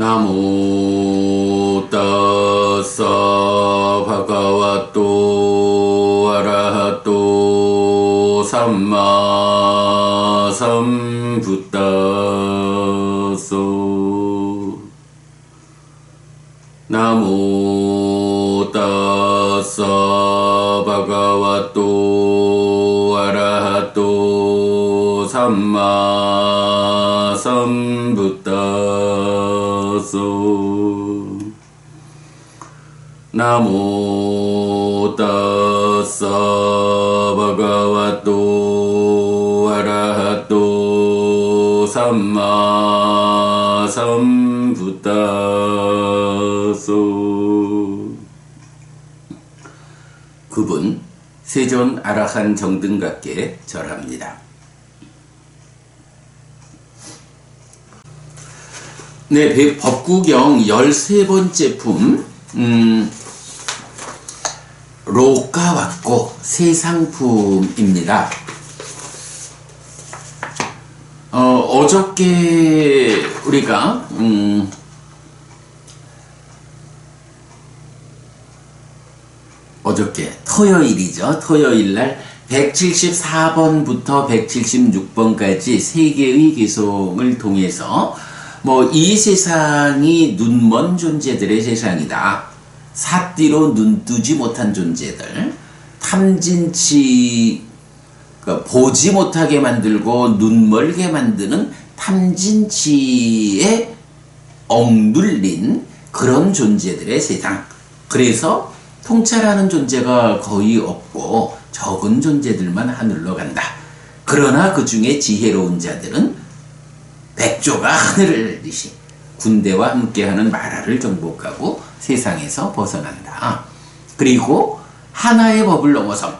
나모 따사 바가와또 아라하또 삼마 삼부따소 나모 따사 바가와또 아라하또 삼마 삼부따소 나모 따사 바가와또 아라하또 삼마 삼부따소. 그분 세존 아라한 정등각께 절합니다. 네, 법구경 13번째 품 로가 왔고 세상품입니다. 어저께 우리가 어저께 토요일이죠. 토요일날 174번부터 176번까지 3개의 개송을 통해서 이 세상이 눈먼 존재들의 세상이다. 사띠로 눈 뜨지 못한 존재들, 탐진치 보지 못하게 만들고 눈 멀게 만드는 탐진치에 억눌린 그런 존재들의 세상. 그래서 통찰하는 존재가 거의 없고 적은 존재들만 하늘로 간다. 그러나 그 중에 지혜로운 자들은 백조가 하늘을 날리시 군대와 함께하는 마라를 정복하고 세상에서 벗어난다. 그리고 하나의 법을 넘어서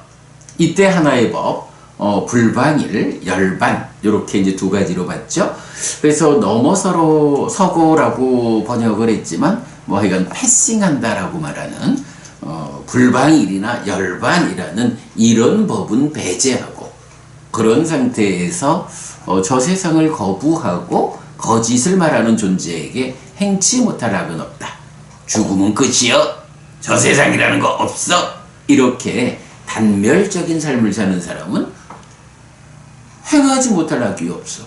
이때 하나의 법, 불방일, 열반 이렇게 이제 두 가지로 봤죠. 그래서 넘어서로 서고라고 번역을 했지만 하여간 패싱한다라고 말하는 불방일이나 열반이라는 이런 법은 배제하고 그런 상태에서 저 세상을 거부하고 거짓을 말하는 존재에게 행치 못할 악은 없다. 죽음은 끝이여. 저 세상이라는 거 없어. 이렇게 단멸적인 삶을 사는 사람은 행하지 못할 악이 없어.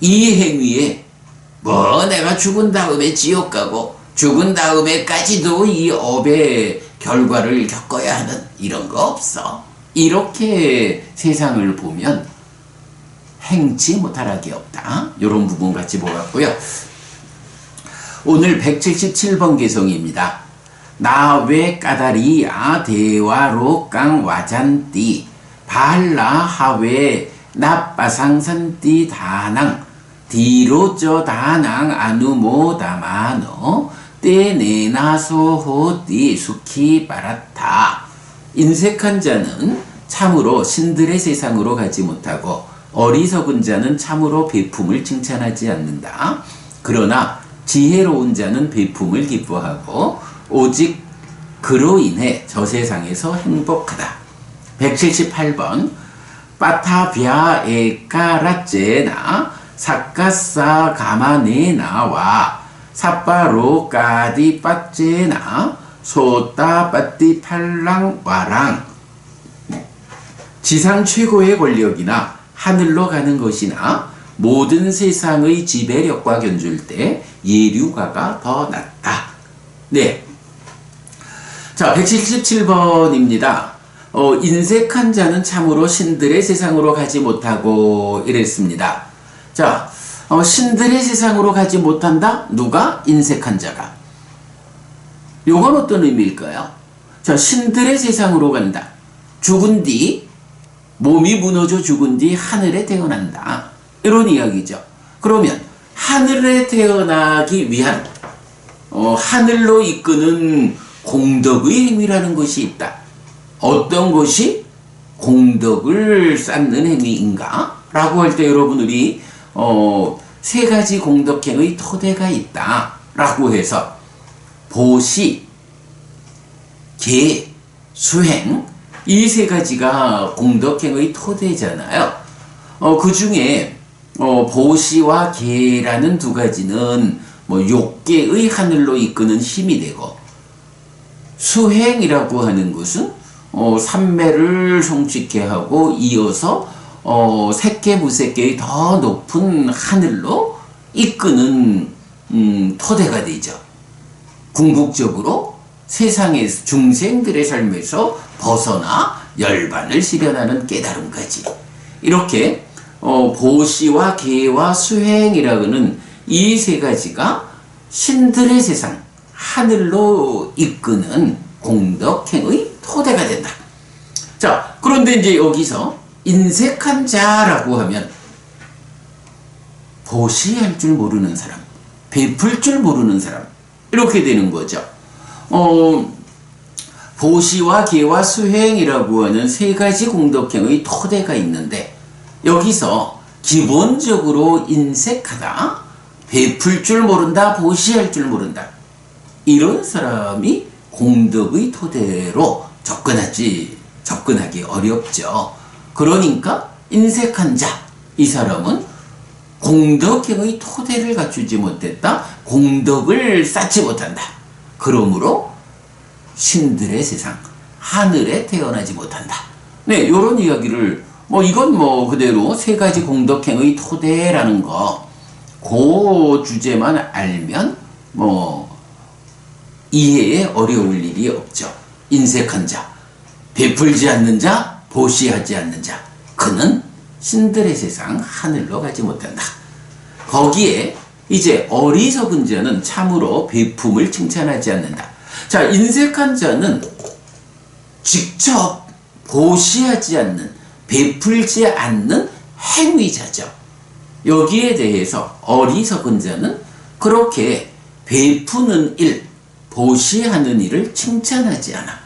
이 행위에 내가 죽은 다음에 지옥 가고 죽은 다음에까지도 이 업의 결과를 겪어야 하는 이런 거 없어. 이렇게 세상을 보면 행치 못할 악이 없다. 이런 부분 같이 보았고요. 오늘 177번 개성입니다. 나외 까다리아 대와로 깡 와잔띠 발라 하외 나빠상산띠 다낭 디로쩌 다낭 아누모다마노 떼내나소호띠 수키 바라타. 인색한 자는 참으로 신들의 세상으로 가지 못하고 어리석은 자는 참으로 베품을 칭찬하지 않는다. 그러나 지혜로운 자는 베품을 기뻐하고 오직 그로 인해 저 세상에서 행복하다. 178번 빠타비아 에까라제나 사카사 가마네나와 사빠로 까디 빠제나 소따 빠띠 팔랑 와랑. 지상 최고의 권력이나 하늘로 가는 것이나 모든 세상의 지배력과 견줄 때 예류가가 더 낫다. 네. 자, 177번입니다. 인색한 자는 참으로 신들의 세상으로 가지 못하고 이랬습니다. 자, 신들의 세상으로 가지 못한다? 누가? 인색한 자가. 요건 어떤 의미일까요? 자, 신들의 세상으로 간다. 죽은 뒤, 몸이 무너져 죽은 뒤 하늘에 태어난다. 이런 이야기죠. 그러면 하늘에 태어나기 위한 하늘로 이끄는 공덕의 행위라는 것이 있다. 어떤 것이 공덕을 쌓는 행위인가? 라고 할 때 여러분 우리 세 가지 공덕행의 토대가 있다. 라고 해서 보시, 계, 수행 이 세 가지가 공덕행의 토대잖아요. 그 중에 보시와 계라는 두 가지는 뭐 욕계의 하늘로 이끄는 힘이 되고, 수행이라고 하는 것은 삼매를 성취케 하고 이어서 색계무색계의 더 높은 하늘로 이끄는 토대가 되죠. 궁극적으로 세상의 중생들의 삶에서 벗어나 열반을 실현하는 깨달음까지, 이렇게 보시와 계와 수행이라고는 이 세 가지가 신들의 세상 하늘로 이끄는 공덕행의 토대가 된다. 자, 그런데 이제 여기서 인색한 자라고 하면 보시할 줄 모르는 사람, 베풀 줄 모르는 사람, 이렇게 되는 거죠. 보시와 계와 수행이라고 하는 세 가지 공덕행의 토대가 있는데, 여기서 기본적으로 인색하다, 베풀 줄 모른다, 보시할 줄 모른다, 이런 사람이 공덕의 토대로 접근하기 어렵죠. 그러니까 인색한 자, 이 사람은 공덕행의 토대를 갖추지 못했다, 공덕을 쌓지 못한다. 그러므로 신들의 세상, 하늘에 태어나지 못한다. 네, 이런 이야기를, 이건 그대로 세 가지 공덕행의 토대라는 거, 그 주제만 알면 이해에 어려울 일이 없죠. 인색한 자, 베풀지 않는 자, 보시하지 않는 자, 그는 신들의 세상 하늘로 가지 못한다. 거기에 이제 어리석은 자는 참으로 베품을 칭찬하지 않는다. 자, 인색한 자는 직접 보시하지 않는, 베풀지 않는 행위자죠. 여기에 대해서 어리석은 자는 그렇게 베푸는 일, 보시하는 일을 칭찬하지 않아.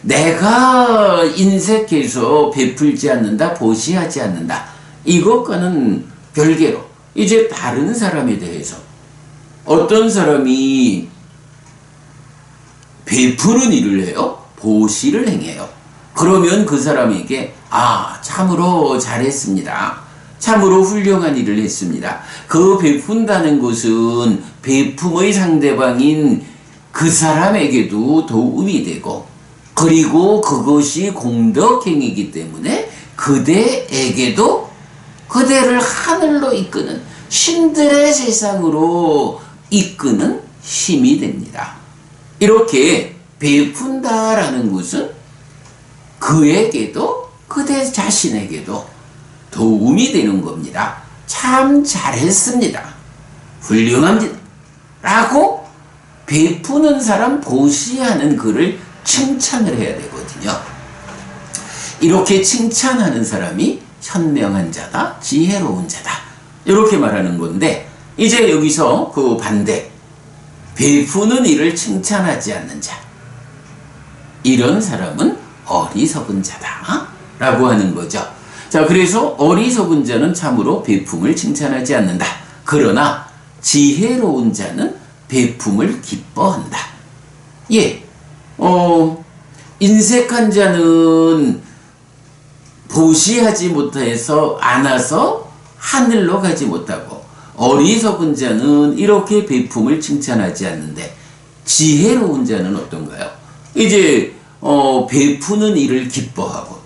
내가 인색해서 베풀지 않는다, 보시하지 않는다, 이것과는 별개로 이제 다른 사람에 대해서, 어떤 사람이 베푸는 일을 해요, 보시를 행해요. 그러면 그 사람에게 참으로 잘했습니다, 참으로 훌륭한 일을 했습니다. 그 베푼다는 것은 베품의 상대방인 그 사람에게도 도움이 되고, 그리고 그것이 공덕행이기 때문에 그대에게도 그대를 하늘로 이끄는, 신들의 세상으로 이끄는 힘이 됩니다. 이렇게 베푼다라는 것은 그에게도 그대 자신에게도 도움이 되는 겁니다. 참 잘했습니다, 훌륭합니다 라고 베푸는 사람, 보시하는 그를 칭찬을 해야 되거든요. 이렇게 칭찬하는 사람이 현명한 자다, 지혜로운 자다, 이렇게 말하는 건데, 이제 여기서 그 반대, 베푸는 일을 칭찬하지 않는 자, 이런 사람은 어리석은 자다 라고 하는 거죠. 자, 그래서 어리석은 자는 참으로 베품을 칭찬하지 않는다. 그러나 지혜로운 자는 베품을 기뻐한다. 예, 인색한 자는 보시하지 못해서 않아서 하늘로 가지 못하고, 어리석은 자는 이렇게 베품을 칭찬하지 않는데, 지혜로운 자는 어떤가요? 이제 베푸는 일을 기뻐하고,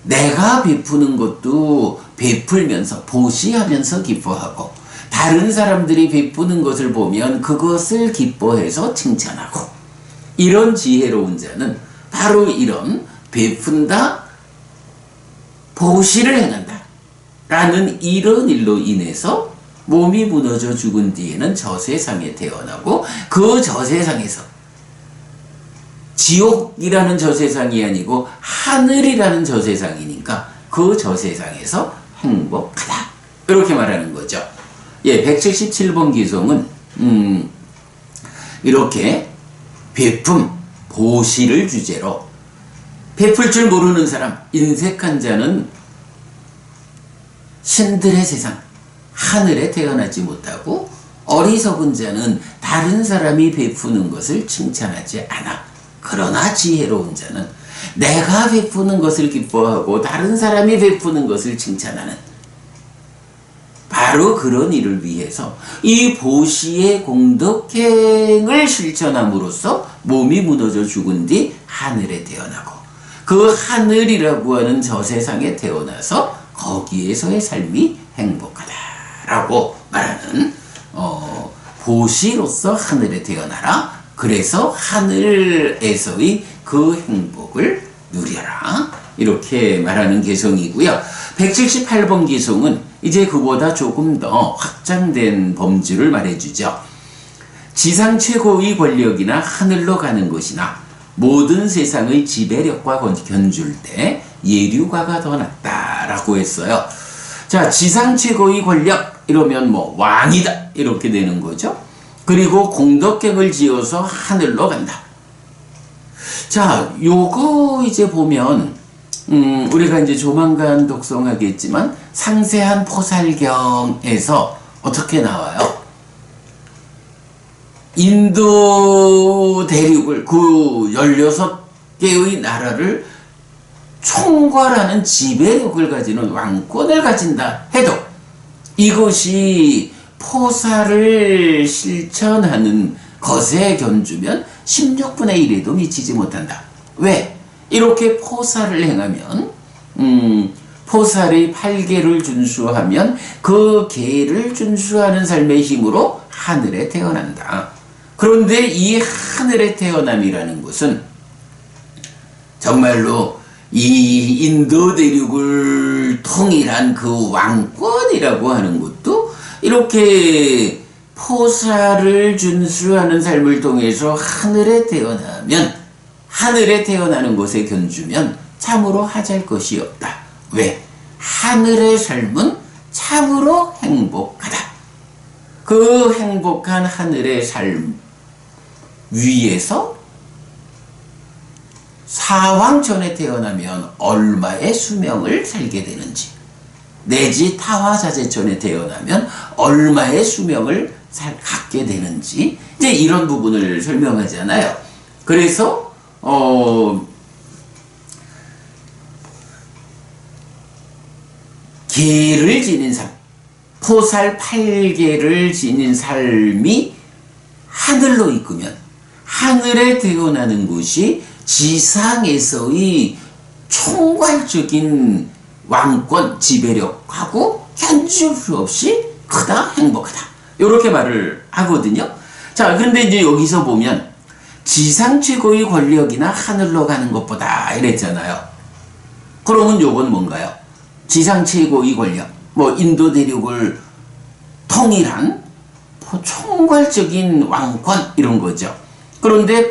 내가 베푸는 것도 베풀면서 보시하면서 기뻐하고, 다른 사람들이 베푸는 것을 보면 그것을 기뻐해서 칭찬하고, 이런 지혜로운 자는 바로 이런 베푼다, 보시를 행한다 라는 이런 일로 인해서 몸이 무너져 죽은 뒤에는 저세상에 태어나고, 그 저세상에서 지옥이라는 저세상이 아니고 하늘이라는 저세상이니까 그 저세상에서 행복하다, 이렇게 말하는 거죠. 예, 177번 기송은 이렇게 베품, 보시를 주제로, 베풀 줄 모르는 사람, 인색한 자는 신들의 세상, 하늘에 태어나지 못하고, 어리석은 자는 다른 사람이 베푸는 것을 칭찬하지 않아. 그러나 지혜로운 자는 내가 베푸는 것을 기뻐하고 다른 사람이 베푸는 것을 칭찬하는, 바로 그런 일을 위해서 이 보시의 공덕행을 실천함으로써 몸이 무너져 죽은 뒤 하늘에 태어나고 그 하늘이라고 하는 저 세상에 태어나서 거기에서의 삶이 행복하다라고 말하는 보시로서 하늘에 태어나라. 그래서 하늘에서의 그 행복을 누려라. 이렇게 말하는 개성이고요. 178번 개성은 이제 그보다 조금 더 확장된 범주를 말해주죠. 지상 최고의 권력이나 하늘로 가는 것이나 모든 세상의 지배력과 견줄 때 예류가가 더 낫다라고 했어요. 자, 지상 최고의 권력 이러면 뭐 왕이다 이렇게 되는 거죠. 그리고 공덕행을 지어서 하늘로 간다. 자, 요거 이제 보면 우리가 이제 조만간 독송하겠지만 상세한 포살경에서 어떻게 나와요? 인도 대륙을 그 16개의 나라를 총괄하는 지배력을 가지는 왕권을 가진다 해도 이것이 포살을 실천하는 것에 견주면 16분의 1에도 미치지 못한다. 왜? 이렇게 포살을 행하면 포살의 8계를 준수하면 그 계를 준수하는 삶의 힘으로 하늘에 태어난다. 그런데 이 하늘에 태어남이라는 것은 정말로 이 인도 대륙을 통일한 그 왕권이라고 하는 것도 이렇게 포살을 준수하는 삶을 통해서 하늘에 태어나면 하늘에 태어나는 것에 견주면 참으로 하잘 것이 없다. 왜? 하늘의 삶은 참으로 행복하다. 그 행복한 하늘의 삶 위에서 사왕천에 태어나면 얼마의 수명을 살게 되는지 내지 타화자재천에 태어나면 얼마의 수명을 갖게 되는지 이제 이런 부분을 설명하잖아요. 그래서 계를 지닌 삶, 포살 8계를 지닌 삶이 하늘로 이끄면 하늘에 태어나는 것이 지상에서의 총괄적인 왕권 지배력하고 견줄 수 없이 크다 행복하다 이렇게 말을 하거든요. 자, 그런데 이제 여기서 보면 지상 최고의 권력이나 하늘로 가는 것보다 이랬잖아요. 그러면 요건 뭔가요? 지상 최고의 권력, 뭐 인도 대륙을 통일한 총괄적인 왕권 이런 거죠. 그런데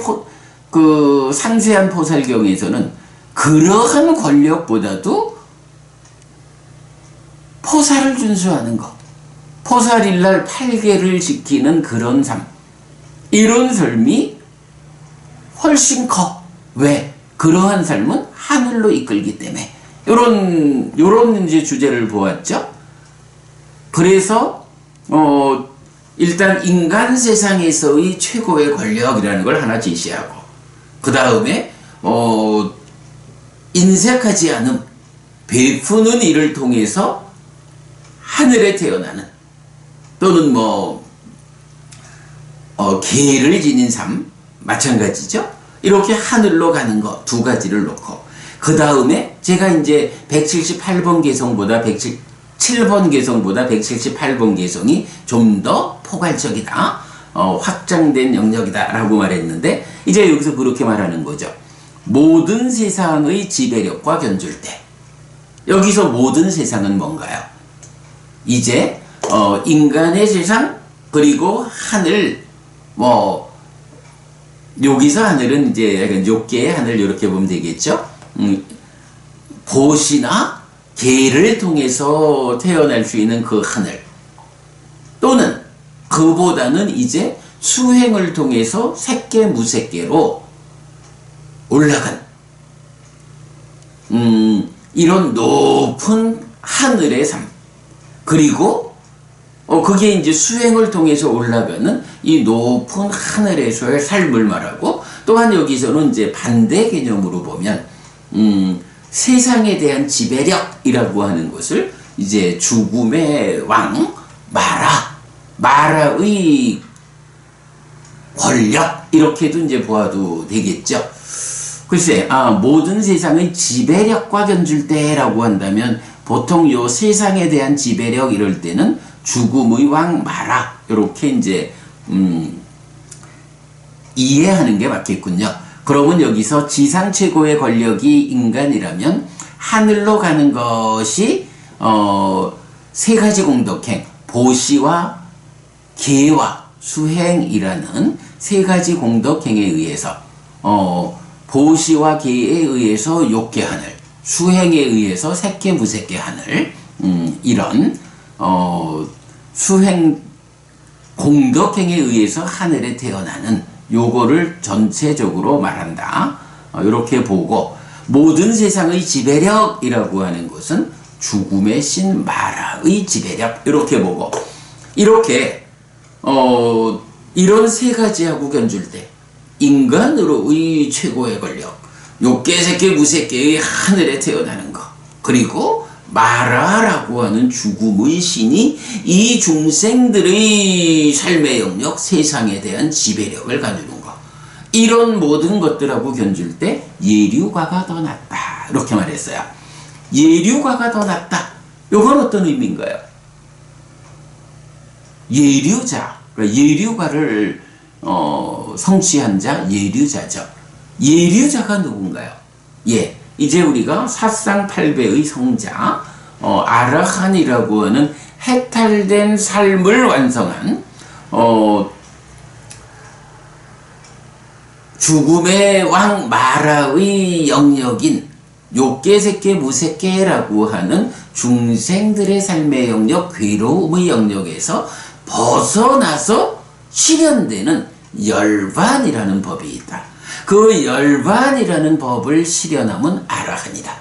그 상세한 포살경에서는 그러한 권력보다도 포살을 준수하는 것, 포살일날 8계를 지키는 그런 삶, 이런 삶이 훨씬 커. 왜? 그러한 삶은 하늘로 이끌기 때문에. 요런 이제 주제를 보았죠. 그래서 일단 인간 세상에서의 최고의 권력이라는 걸 하나 제시하고, 그 다음에 인색하지 않음, 베푸는 일을 통해서 하늘에 태어나는 또는 계를 지닌 삶 마찬가지죠. 이렇게 하늘로 가는 거 두 가지를 놓고, 그 다음에 제가 이제 178번 개성보다 107번 개성보다 178번 개성이 좀 더 포괄적이다, 확장된 영역이다 라고 말했는데, 이제 여기서 그렇게 말하는 거죠. 모든 세상의 지배력과 견줄 때, 여기서 모든 세상은 뭔가요? 이제 인간의 세상, 그리고 하늘, 여기서 하늘은 이제 약간 6개의 하늘 이렇게 보면 되겠죠. 보시나 계를 통해서 태어날 수 있는 그 하늘, 또는 그보다는 이제 수행을 통해서 색계 무색계로 올라간 이런 높은 하늘의 삶, 그리고 그게 이제 수행을 통해서 올라가는 이 높은 하늘에서의 삶을 말하고, 또한 여기서는 이제 반대 개념으로 보면 세상에 대한 지배력이라고 하는 것을 이제 죽음의 왕 마라의 권력, 이렇게도 이제 보아도 되겠죠. 글쎄, 모든 세상의 지배력과 견줄 때라고 한다면 보통 요 세상에 대한 지배력 이럴 때는 죽음의 왕 마라, 이렇게 이제 이해하는 게 맞겠군요. 그러면 여기서 지상 최고의 권력이 인간이라면 하늘로 가는 것이 세 가지 공덕행, 보시와 계와 수행이라는 세 가지 공덕행에 의해서 보시와 계에 의해서 욕계 하늘, 수행에 의해서 색계 무색계 하늘, 이런 수행 공덕행에 의해서 하늘에 태어나는 요거를 전체적으로 말한다. 이렇게 보고, 모든 세상의 지배력이라고 하는 것은 죽음의 신 마라의 지배력, 이렇게 보고, 이렇게 이런 세 가지하고 견줄 때 인간으로의 최고의 권력, 욕계 색계 무색계의 하늘에 태어나는 것, 그리고 마라라고 하는 죽음의 신이 이 중생들의 삶의 영역, 세상에 대한 지배력을 가지는 것, 이런 모든 것들하고 견줄 때 예류가가 더 낫다, 이렇게 말했어요. 예류가가 더 낫다, 이건 어떤 의미인가요? 예류자, 예류가를 성취한 자, 예류자죠. 예류자가 누군가요? 예, 이제 우리가 사상팔배의 성자, 아라한이라고 하는 해탈된 삶을 완성한 죽음의 왕 마라의 영역인 욕계 색계 무색계라고 하는 중생들의 삶의 영역, 괴로움의 영역에서 벗어나서 실현되는 열반이라는 법이 있다. 그 열반이라는 법을 실현하면 아라한이다.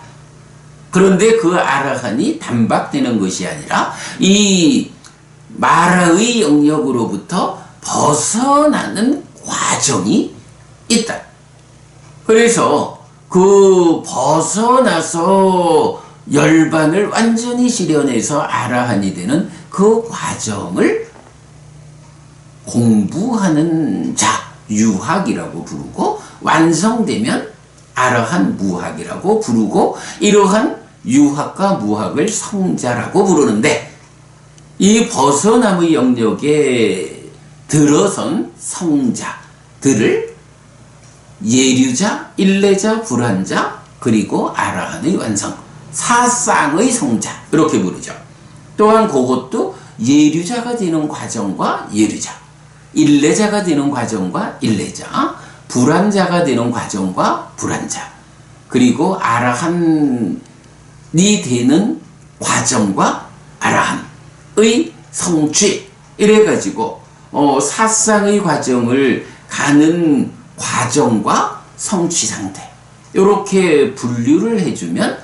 그런데 그 아라한이 단박되는 것이 아니라 이 마라의 영역으로부터 벗어나는 과정이 있다. 그래서 그 벗어나서 열반을 완전히 실현해서 아라한이 되는 그 과정을 공부하는 자, 유학이라고 부르고, 완성되면 아라한 무학이라고 부르고, 이러한 유학과 무학을 성자라고 부르는데, 이 벗어남의 영역에 들어선 성자들을 예류자, 일례자, 불환자, 그리고 아라한의 완성, 사쌍의 성자, 이렇게 부르죠. 또한 그것도 예류자가 되는 과정과 예류자, 일례자가 되는 과정과 일례자, 불환자가 되는 과정과 불환자, 그리고 아라한이 되는 과정과 아라한의 성취, 이래가지고 사쌍의 과정을 가는 과정과 성취 상태, 이렇게 분류를 해주면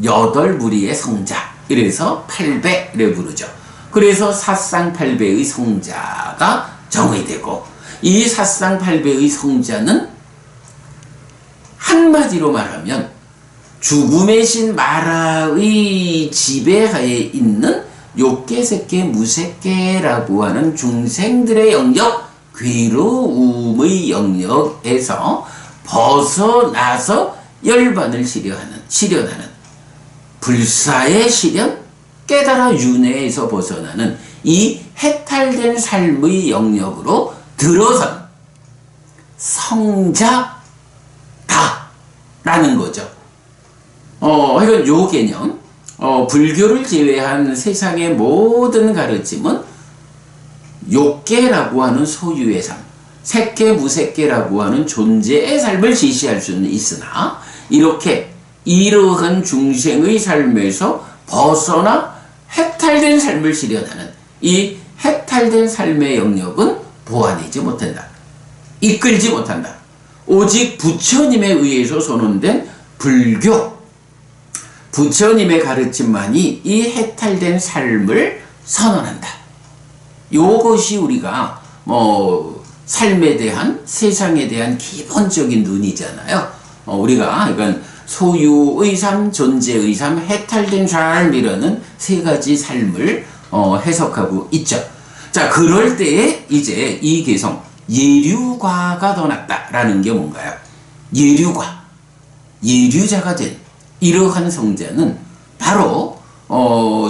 8무리의 성자, 이래서 8배를 부르죠. 그래서 사쌍팔배의 성자가 정의되고, 이 사쌍팔배의 성자는 한마디로 말하면 죽음의 신 마라의 지배하에 있는 욕계 색계 무색계라고 하는 중생들의 영역, 괴로움의 영역에서 벗어나서 열반을 실현하는 불사의 실현, 깨달아 윤회에서 벗어나는 이 해탈된 삶의 영역으로 들어선 성자다라는 거죠. 이건 요 개념, 불교를 제외한 세상의 모든 가르침은 욕계라고 하는 소유의 삶, 색계 무색계라고 하는 존재의 삶을 지시할 수는 있으나, 이렇게 이러한 중생의 삶에서 벗어나 해탈된 삶을 실현하는 이 해탈된 삶의 영역은 보완하지 못한다. 이끌지 못한다. 오직 부처님에 의해서 선언된 불교, 부처님의 가르침만이 이 해탈된 삶을 선언한다. 이것이 우리가 삶에 대한, 세상에 대한 기본적인 눈이잖아요. 우리가 이건 소유의 삶, 존재의 삶, 해탈된 삶이라는 세 가지 삶을 해석하고 있죠. 자, 그럴 때에 이제 이 개성, 예류과가 더 낫다라는 게 뭔가요? 예류과, 예류자가 된 이러한 성자는 바로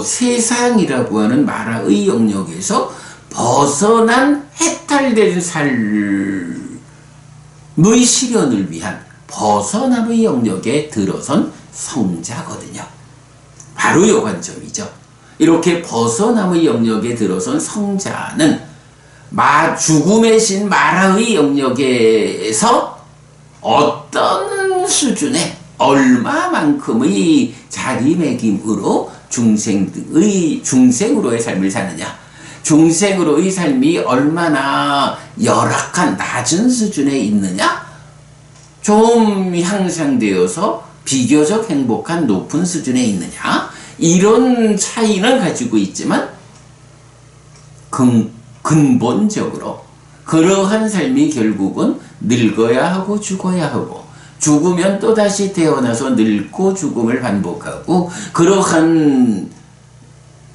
세상이라고 하는 마라의 영역에서 벗어난 해탈된 삶의 실현을 위한 벗어남의 영역에 들어선 성자거든요. 바로 요 관점이죠. 이렇게 벗어남의 영역에 들어선 성자는 죽음의 신 마라의 영역에서 어떤 수준의 얼마만큼의 자리매김으로 중생으로의 삶을 사느냐, 중생으로의 삶이 얼마나 열악한 낮은 수준에 있느냐, 좀 향상되어서 비교적 행복한 높은 수준에 있느냐, 이런 차이는 가지고 있지만 근본적으로 그러한 삶이 결국은 늙어야 하고 죽어야 하고, 죽으면 또다시 태어나서 늙고 죽음을 반복하고, 그러한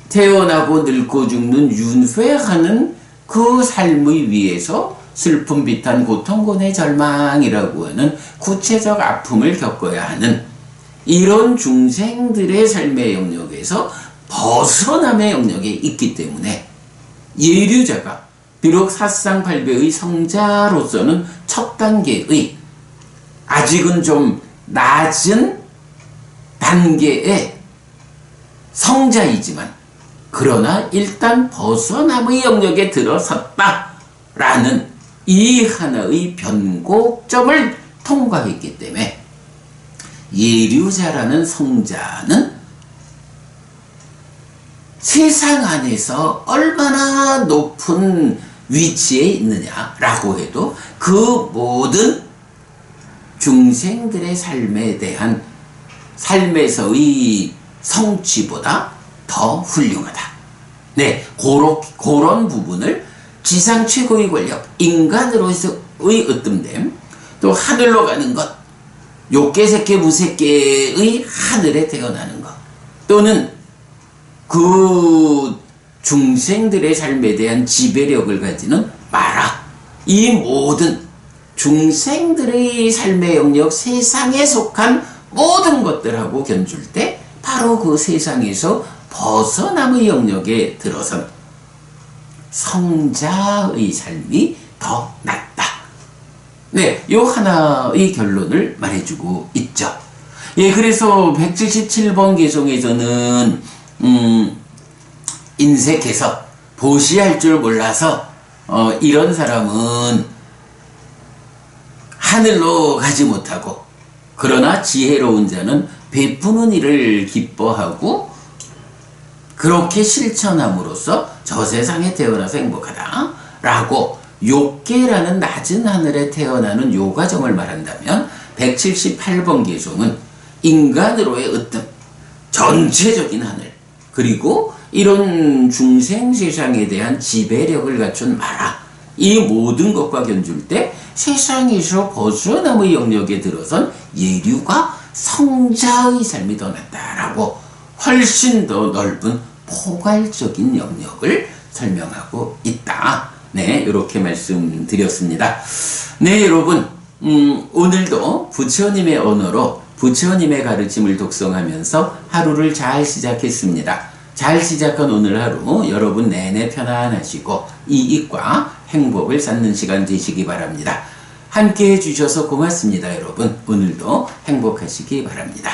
태어나고 늙고 죽는 윤회하는 그 삶의 위에서 슬픔, 비탄, 고통, 고뇌, 절망이라고 하는 구체적 아픔을 겪어야 하는 이런 중생들의 삶의 영역에서 벗어남의 영역에 있기 때문에 예류자가 비록 사상팔배의 성자로서는 첫 단계의 아직은 좀 낮은 단계의 성자이지만, 그러나 일단 벗어남의 영역에 들어섰다라는 이 하나의 변곡점을 통과했기 때문에 예류자라는 성자는 세상 안에서 얼마나 높은 위치에 있느냐라고 해도 그 모든 중생들의 삶에 대한 삶에서의 성취보다 더 훌륭하다. 네, 그런 부분을 지상 최고의 권력, 인간으로서의 으뜸됨, 또 하늘로 가는 것, 욕계새끼 무새끼의 하늘에 태어나는 것, 또는 그 중생들의 삶에 대한 지배력을 가지는 마라, 이 모든 중생들의 삶의 영역, 세상에 속한 모든 것들하고 견줄 때 바로 그 세상에서 벗어남의 영역에 들어선 성자의 삶이 더 낫다. 네, 요 하나의 결론을 말해주고 있죠. 예, 그래서 177번 개송에서는 인색해서 보시할 줄 몰라서 이런 사람은 하늘로 가지 못하고, 그러나 지혜로운 자는 베푸는 일을 기뻐하고 그렇게 실천함으로써 저 세상에 태어나서 행복하다 라고 욕계라는 낮은 하늘에 태어나는 요 과정을 말한다면, 178번 개송은 인간으로의 으뜸, 전체적인 하늘, 그리고 이런 중생 세상에 대한 지배력을 갖춘 마라, 이 모든 것과 견줄 때 세상에서 벗어남의 영역에 들어선 예류가 성자의 삶이 더 낫다라고 훨씬 더 넓은 포괄적인 영역을 설명하고 있다. 네, 이렇게 말씀드렸습니다. 네, 여러분, 오늘도 부처님의 언어로 부처님의 가르침을 독송하면서 하루를 잘 시작했습니다. 잘 시작한 오늘 하루 여러분 내내 편안하시고 이익과 행복을 쌓는 시간 되시기 바랍니다. 함께 해주셔서 고맙습니다. 여러분, 오늘도 행복하시기 바랍니다.